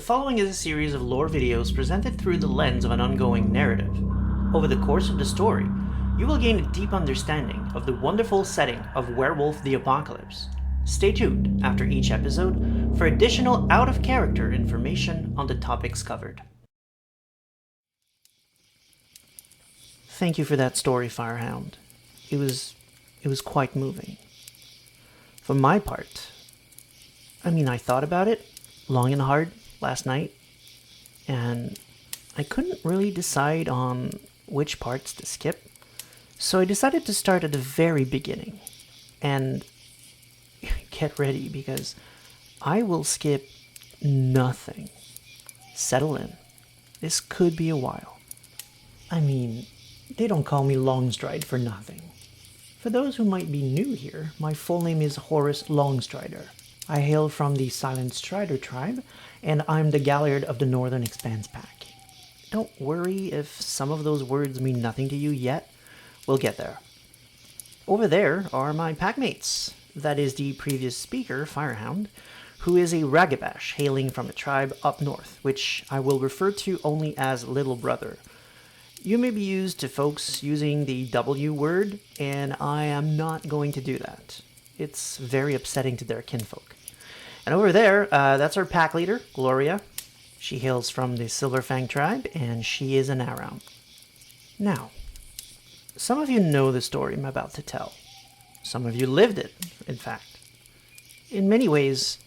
following is a series of lore videos presented through the lens of an ongoing narrative. Over the course of the story, you will gain a deep understanding of the wonderful setting of Werewolf the Apocalypse. Stay tuned after each episode for additional out-of-character information on the topics covered. Thank you for that story, Firehound. It was quite moving. For my part, I thought about it long and hard last night, and I couldn't really decide on which parts to skip, so I decided to start at the very beginning. And get ready, because I will skip nothing. Settle in. This could be a while. They don't call me Longstride for nothing. For those who might be new here, my full name is Horace Longstrider. I hail from the Silent Strider tribe, and I'm the Galliard of the Northern Expanse pack. Don't worry if some of those words mean nothing to you yet. We'll get there. Over there are my packmates. That is the previous speaker, Firehound, who is a Ragabash hailing from a tribe up north, which I will refer to only as Little Brother. You may be used to folks using the W word, and I am not going to do that. It's very upsetting to their kinfolk. And over there, that's our pack leader, Gloria. She hails from the Silverfang tribe, and she is an Around. Now, some of you know the story I'm about to tell. Some of you lived it, in fact. In many ways,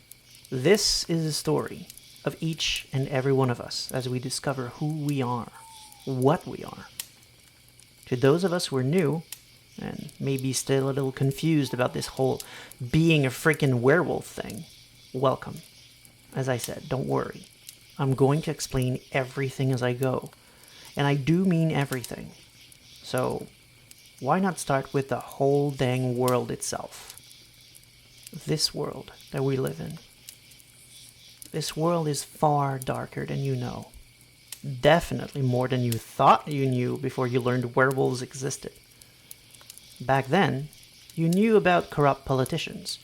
this is a story of each and every one of us as we discover who we are, what we are. To those of us who are new, and maybe still a little confused about this whole being a freaking werewolf thing, welcome. As I said, don't worry. I'm going to explain everything as I go. And I do mean everything. So, why not start with the whole dang world itself? This world that we live in. This world is far darker than you know. Definitely more than you thought you knew before you learned werewolves existed. Back then, you knew about corrupt politicians.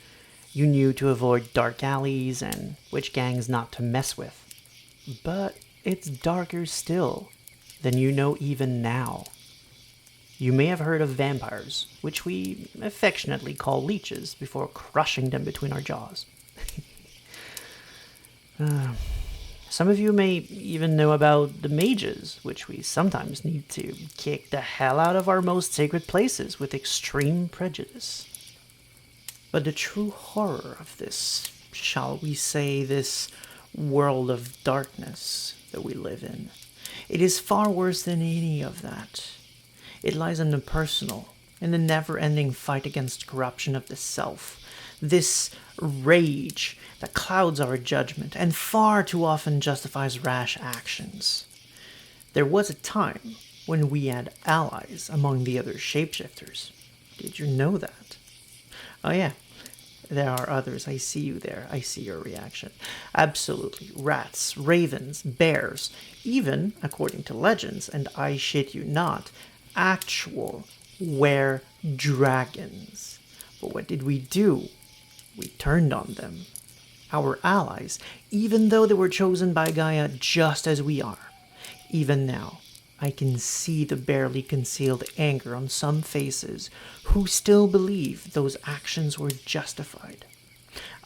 You knew to avoid dark alleys and which gangs not to mess with. But it's darker still than you know even now. You may have heard of vampires, which we affectionately call leeches before crushing them between our jaws. Some of you may even know about the mages, which we sometimes need to kick the hell out of our most sacred places with extreme prejudice. But the true horror of this, shall we say, this world of darkness that we live in, it is far worse than any of that. It lies in the personal, in the never-ending fight against corruption of the self, this rage that clouds our judgment and far too often justifies rash actions. There was a time when we had allies among the other shapeshifters. Did you know that? Oh yeah, there are others. I see you there. I see your reaction. Absolutely. Rats, ravens, bears, even, according to legends, and I shit you not, actual were-dragons. But what did we do? We turned on them. Our allies, even though they were chosen by Gaia just as we are. Even now, I can see the barely concealed anger on some faces who still believe those actions were justified.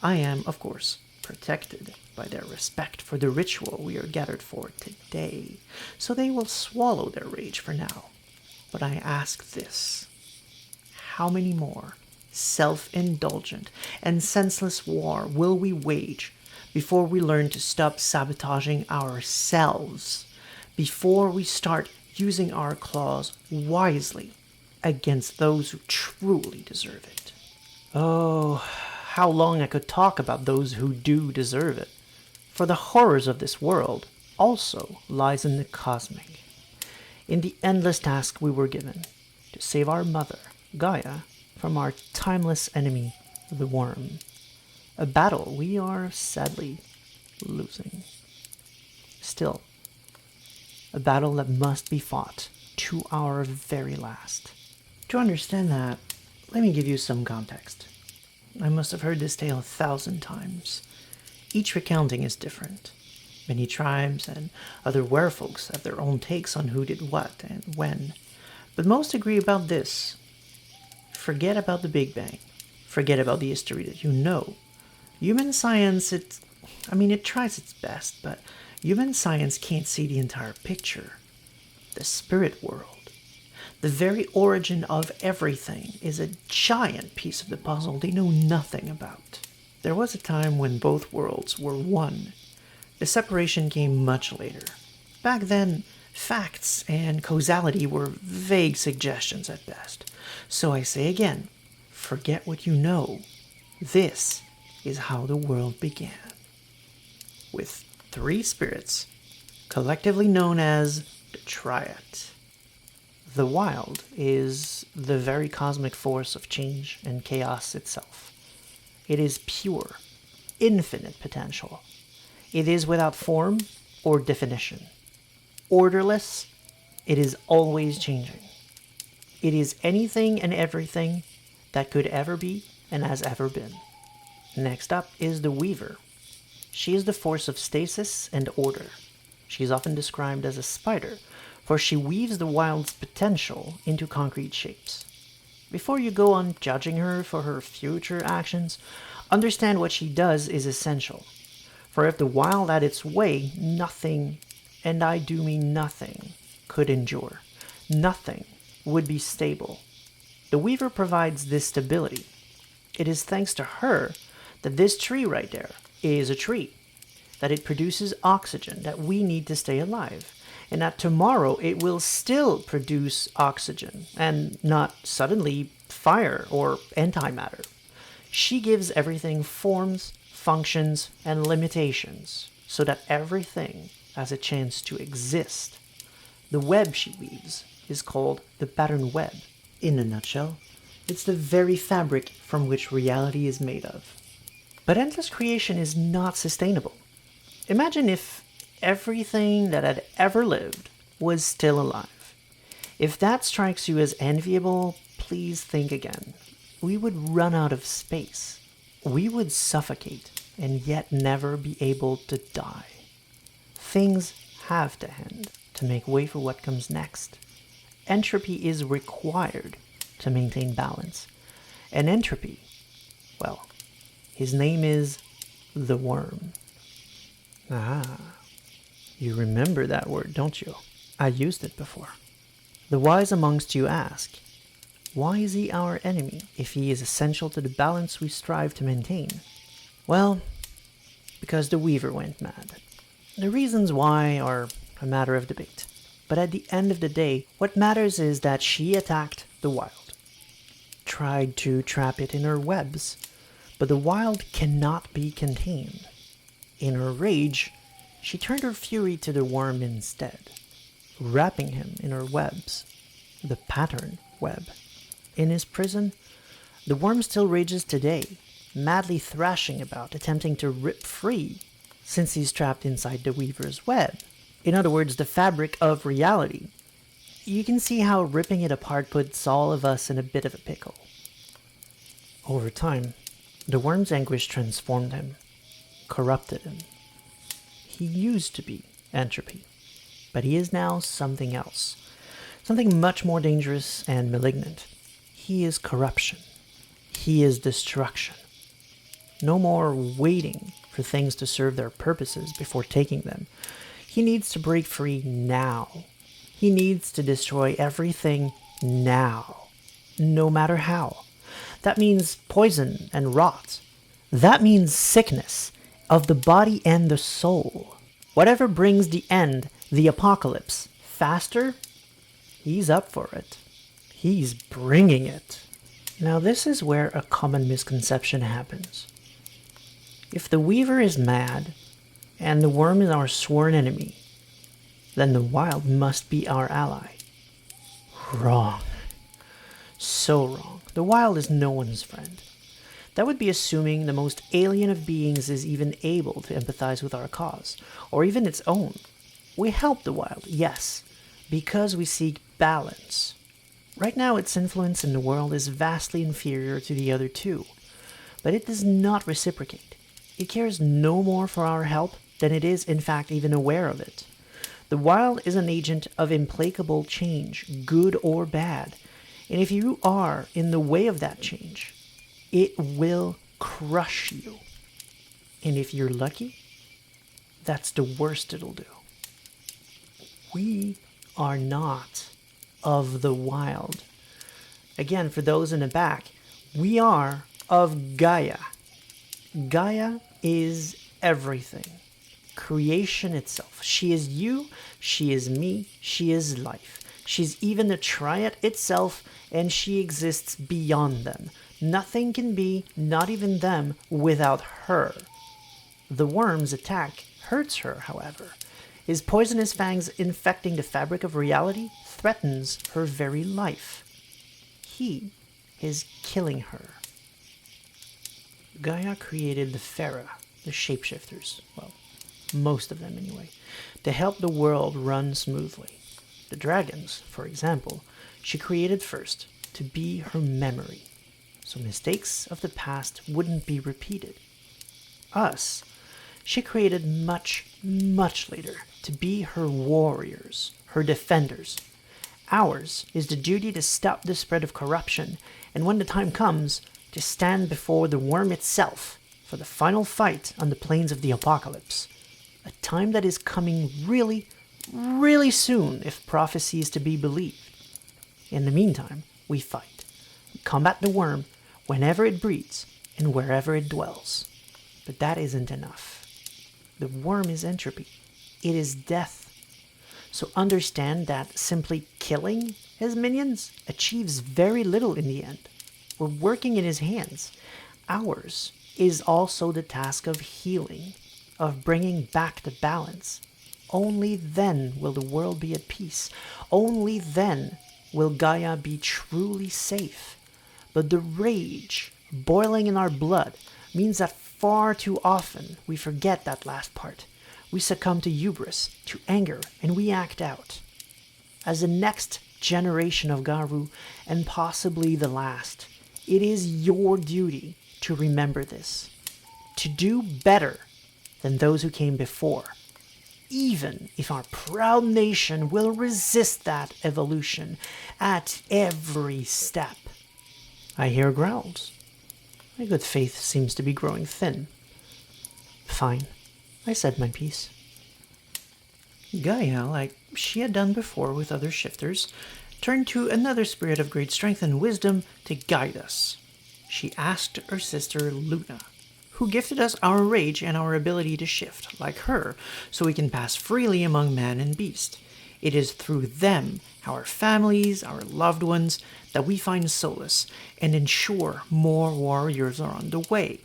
I am, of course, protected by their respect for the ritual we are gathered for today, so they will swallow their rage for now. But I ask this: how many more self-indulgent and senseless war will we wage before we learn to stop sabotaging ourselves, before we start using our claws wisely against those who truly deserve it? Oh, how long I could talk about those who do deserve it. For the horrors of this world also lies in the cosmic, in the endless task we were given to save our mother, Gaia, from our timeless enemy, the wyrm. A battle we are sadly losing. Still, a battle that must be fought to our very last. To understand that, let me give you some context. I must have heard this tale 1,000 times. Each recounting is different. Many tribes and other werefolks have their own takes on who did what and when, but most agree about this. Forget about the Big Bang. Forget about the history that you know. Human science, it tries its best, but human science can't see the entire picture. The spirit world, the very origin of everything, is a giant piece of the puzzle they know nothing about. There was a time when both worlds were one. The separation came much later. Back then, facts and causality were vague suggestions at best. So I say again, forget what you know. This is how the world began. With 3 spirits, collectively known as the triat. The wild is the very cosmic force of change and chaos itself. It is pure, infinite potential. It is without form or definition. Orderless, it is always changing. It is anything and everything that could ever be and has ever been. Next up is the weaver. She is the force of stasis and order. She is often described as a spider, for she weaves the wild's potential into concrete shapes. Before you go on judging her for her future actions, understand what she does is essential. For if the wild had its way, nothing, and I do mean nothing, could endure. Nothing would be stable. The weaver provides this stability. It is thanks to her that this tree right there is a tree, that it produces oxygen that we need to stay alive, and that tomorrow it will still produce oxygen, and not suddenly fire or antimatter. She gives everything forms, functions, and limitations, so that everything has a chance to exist. The web she weaves is called the pattern web. In a nutshell, it's the very fabric from which reality is made of. But endless creation is not sustainable. Imagine if everything that had ever lived was still alive. If that strikes you as enviable, please think again. We would run out of space. We would suffocate and yet never be able to die. Things have to end to make way for what comes next. Entropy is required to maintain balance. And entropy, well, his name is the wyrm. Ah, you remember that word, don't you? I used it before. The wise amongst you ask, why is he our enemy if he is essential to the balance we strive to maintain? Well, because the weaver went mad. The reasons why are a matter of debate. But at the end of the day, what matters is that she attacked the wild. Tried to trap it in her webs. But the wild cannot be contained. In her rage, she turned her fury to the wyrm instead, wrapping him in her webs, the pattern web. In his prison, the wyrm still rages today, madly thrashing about, attempting to rip free, since he's trapped inside the weaver's web. In other words, the fabric of reality. You can see how ripping it apart puts all of us in a bit of a pickle. Over time, the wyrm's anguish transformed him, corrupted him. He used to be entropy, but he is now something else, something much more dangerous and malignant. He is corruption. He is destruction. No more waiting for things to serve their purposes before taking them. He needs to break free now. He needs to destroy everything now, no matter how. That means poison and rot. That means sickness of the body and the soul. Whatever brings the end, the apocalypse, faster, he's up for it. He's bringing it. Now this is where a common misconception happens. If the weaver is mad, and the wyrm is our sworn enemy, then the wild must be our ally. Wrong. So wrong. The wild is no one's friend. That would be assuming the most alien of beings is even able to empathize with our cause, or even its own. We help the wild, yes, because we seek balance. Right now its influence in the world is vastly inferior to the other two, but it does not reciprocate. It cares no more for our help than it is, in fact, even aware of it. The wild is an agent of implacable change, good or bad. And if you are in the way of that change, it will crush you. And if you're lucky, that's the worst it'll do. We are not of the wild. Again, for those in the back, we are of Gaia. Gaia is everything. Creation itself. She is you, she is me, she is life. She's even the triat itself, and she exists beyond them. Nothing can be, not even them, without her. The worm's attack hurts her, however. His poisonous fangs infecting the fabric of reality threatens her very life. He is killing her. Gaia created the Pharaoh, the shapeshifters, well, most of them anyway, to help the world run smoothly. The dragons, for example, she created first to be her memory, so mistakes of the past wouldn't be repeated. Us, she created much, much later to be her warriors, her defenders. Ours is the duty to stop the spread of corruption, and when the time comes, to stand before the worm itself for the final fight on the plains of the apocalypse. A time that is coming really, really soon if prophecy is to be believed. In the meantime, we fight. We combat the worm whenever it breeds and wherever it dwells. But that isn't enough. The worm is entropy. It is death. So understand that simply killing his minions achieves very little in the end. We're working in his hands. Ours is also the task of healing, of bringing back the balance. Only then will the world be at peace. Only then will Gaia be truly safe. But the rage boiling in our blood means that far too often we forget that last part. We succumb to hubris, to anger, and we act out. As the next generation of Garou, and possibly the last, it is your duty to remember this. To do better than those who came before, even if our proud nation will resist that evolution at every step. I hear growls. My good faith seems to be growing thin. Fine, I said my piece. Gaia, like she had done before with other shifters, turned to another spirit of great strength and wisdom to guide us. She asked her sister Luna, who gifted us our rage and our ability to shift, like her, so we can pass freely among man and beast. It is through them, our families, our loved ones, that we find solace and ensure more warriors are on the way.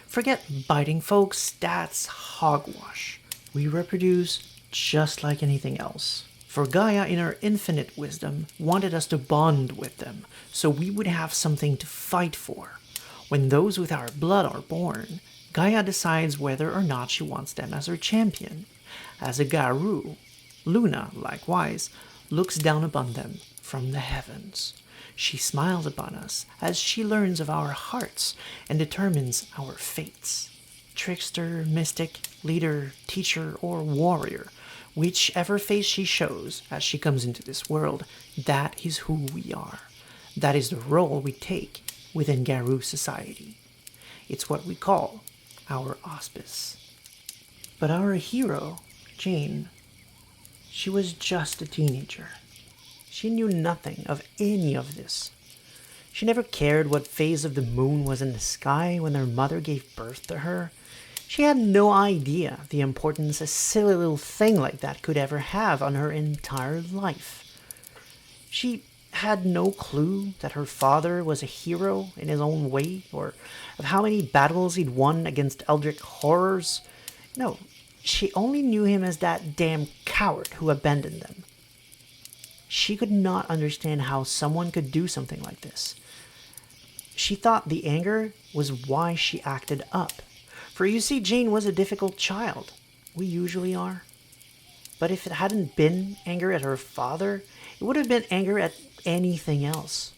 Forget biting folks, that's hogwash. We reproduce just like anything else. For Gaia, in her infinite wisdom, wanted us to bond with them, so we would have something to fight for. When those with our blood are born, Gaia decides whether or not she wants them as her champion. As a Garou, Luna, likewise, looks down upon them from the heavens. She smiles upon us as she learns of our hearts and determines our fates. Trickster, mystic, leader, teacher, or warrior, whichever face she shows as she comes into this world, that is who we are. That is the role we take within Garou society. It's what we call our auspice. But our hero, Jane, she was just a teenager. She knew nothing of any of this. She never cared what phase of the moon was in the sky when her mother gave birth to her. She had no idea the importance a silly little thing like that could ever have on her entire life. She had no clue that her father was a hero in his own way, or of how many battles he'd won against eldritch horrors. No, she only knew him as that damn coward who abandoned them. She could not understand how someone could do something like this. She thought the anger was why she acted up. For you see, Jane was a difficult child. We usually are. But if it hadn't been anger at her father, it would have been anger at anything else.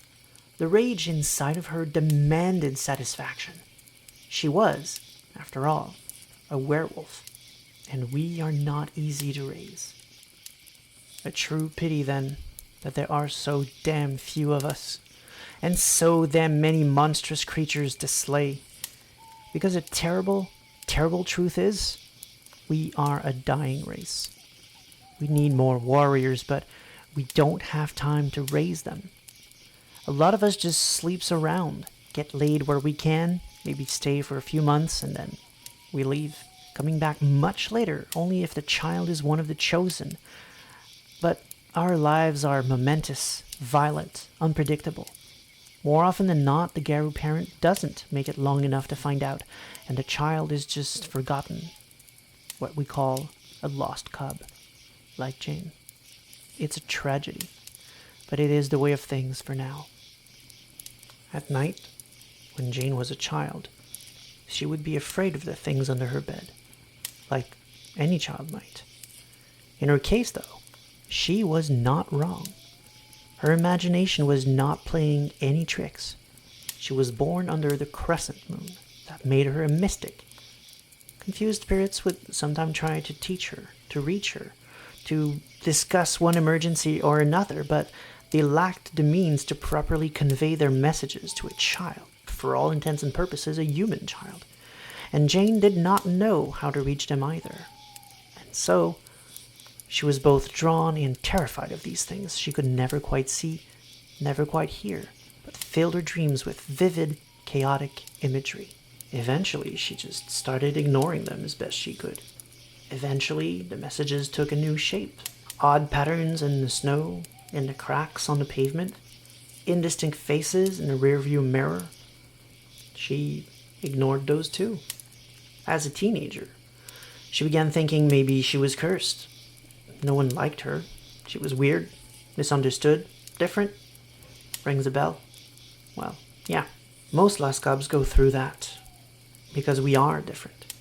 The rage inside of her demanded satisfaction. She was, after all, a werewolf. and we are not easy to raise. A true pity, then, that there are so damn few of us, and so damn many monstrous creatures to slay. Because a terrible, terrible truth is, we are a dying race. We need more warriors, but we don't have time to raise them. A lot of us just sleeps around, get laid where we can, maybe stay for a few months, and then we leave, coming back much later, only if the child is one of the chosen. But our lives are momentous, violent, unpredictable. More often than not, the Garou parent doesn't make it long enough to find out, and the child is just forgotten. What we call a lost cub, like Jane. It's a tragedy, but it is the way of things for now. At night, when Jane was a child, she would be afraid of the things under her bed, like any child might. In her case, though, she was not wrong. Her imagination was not playing any tricks. She was born under the crescent moon that made her a mystic. Confused spirits would sometimes try to teach her, to reach her, to discuss one emergency or another, but they lacked the means to properly convey their messages to a child, for all intents and purposes a human child. And Jane did not know how to reach them either. And so, she was both drawn and terrified of these things she could never quite see, never quite hear, but filled her dreams with vivid, chaotic imagery. Eventually, she just started ignoring them as best she could. Eventually, the messages took a new shape. Odd patterns in the snow, in the cracks on the pavement, indistinct faces in the rearview mirror. She ignored those too. As a teenager, she began thinking maybe she was cursed. No one liked her. She was weird, misunderstood, different. Rings a bell? Well, yeah. Most lost cubs go through that. Because we are different.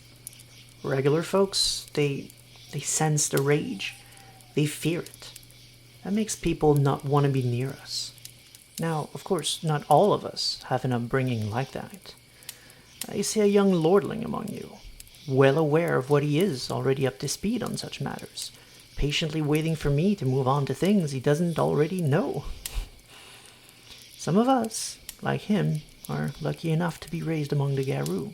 Regular folks, they sense the rage. They fear it. That makes people not want to be near us. Now, of course, not all of us have an upbringing like that. I see a young lordling among you, well aware of what he is, already up to speed on such matters, patiently waiting for me to move on to things he doesn't already know. Some of us, like him, are lucky enough to be raised among the Garou.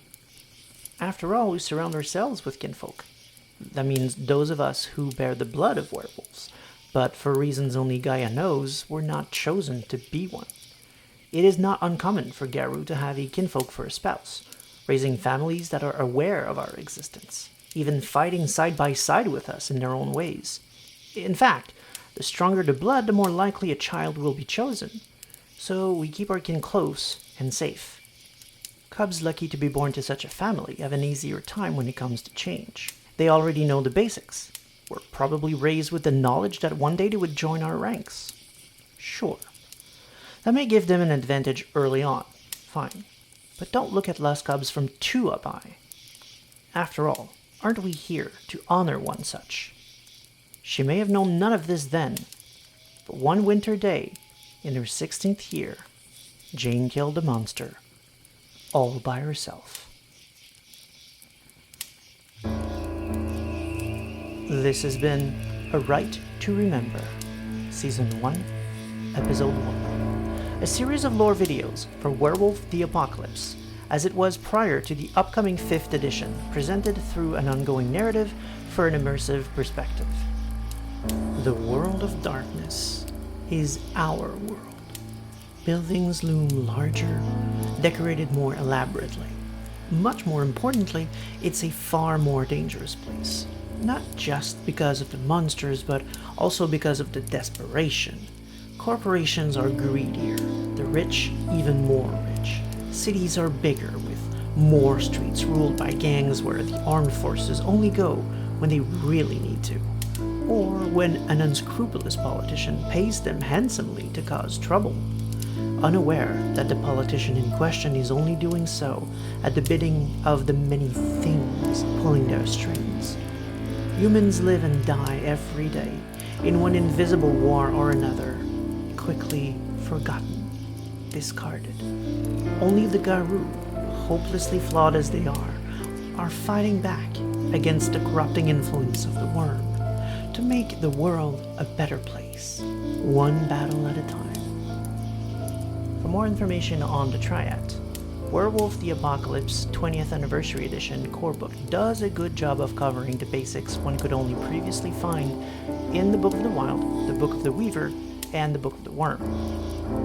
After all, we surround ourselves with kinfolk. That means those of us who bear the blood of werewolves, but for reasons only Gaia knows, we're not chosen to be one. It is not uncommon for Garou to have a kinfolk for a spouse, raising families that are aware of our existence, even fighting side by side with us in their own ways. In fact, the stronger the blood, the more likely a child will be chosen. So we keep our kin close and safe. Cubs lucky to be born to such a family have an easier time when it comes to change. They already know the basics. Were probably raised with the knowledge that one day they would join our ranks. Sure. That may give them an advantage early on. Fine. But don't look at lost cubs from too up high. After all, aren't we here to honor one such? She may have known none of this then, but one winter day, in her 16th year, Jane killed a monster, all by herself. This has been A Rite to Remember, Season 1, Episode 1. A series of lore videos for Werewolf the Apocalypse, as it was prior to the upcoming 5th edition, presented through an ongoing narrative for an immersive perspective. The world of darkness is our world. Buildings loom larger, decorated more elaborately. Much more importantly, it's a far more dangerous place. Not just because of the monsters, but also because of the desperation. Corporations are greedier, the rich even more rich. Cities are bigger, with more streets ruled by gangs where the armed forces only go when they really need to, or when an unscrupulous politician pays them handsomely to cause trouble, unaware that the politician in question is only doing so at the bidding of the many things pulling their strings. Humans live and die every day, in one invisible war or another, quickly forgotten, discarded. Only the Garou, hopelessly flawed as they are fighting back, against the corrupting influence of the wyrm, to make the world a better place, one battle at a time. For more information on the triat, Werewolf the Apocalypse 20th Anniversary Edition core book does a good job of covering the basics one could only previously find in the Book of the Wild, the Book of the Weaver, and the Book of the Wyrm.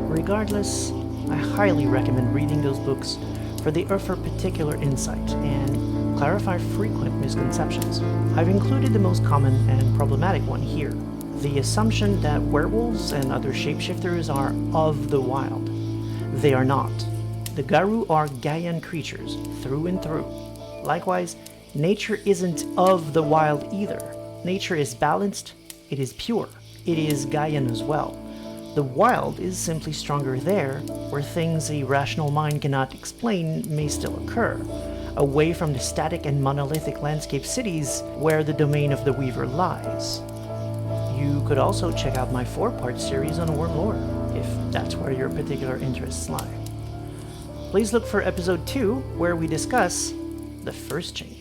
Regardless, I highly recommend reading those books, for they offer particular insight and clarify frequent misconceptions. I've included the most common and problematic one here: the assumption that werewolves and other shapeshifters are of the wild. They are not. The Garou are Gaian creatures through and through. Likewise, nature isn't of the wild either. Nature is balanced, it is pure, it is Gaian as well. The wild is simply stronger there, where things a rational mind cannot explain may still occur, away from the static and monolithic landscape cities where the domain of the Weaver lies. You could also check out my 4-part series on wyrm lore, if that's where your particular interests lie. Please look for episode 2, where we discuss the first change.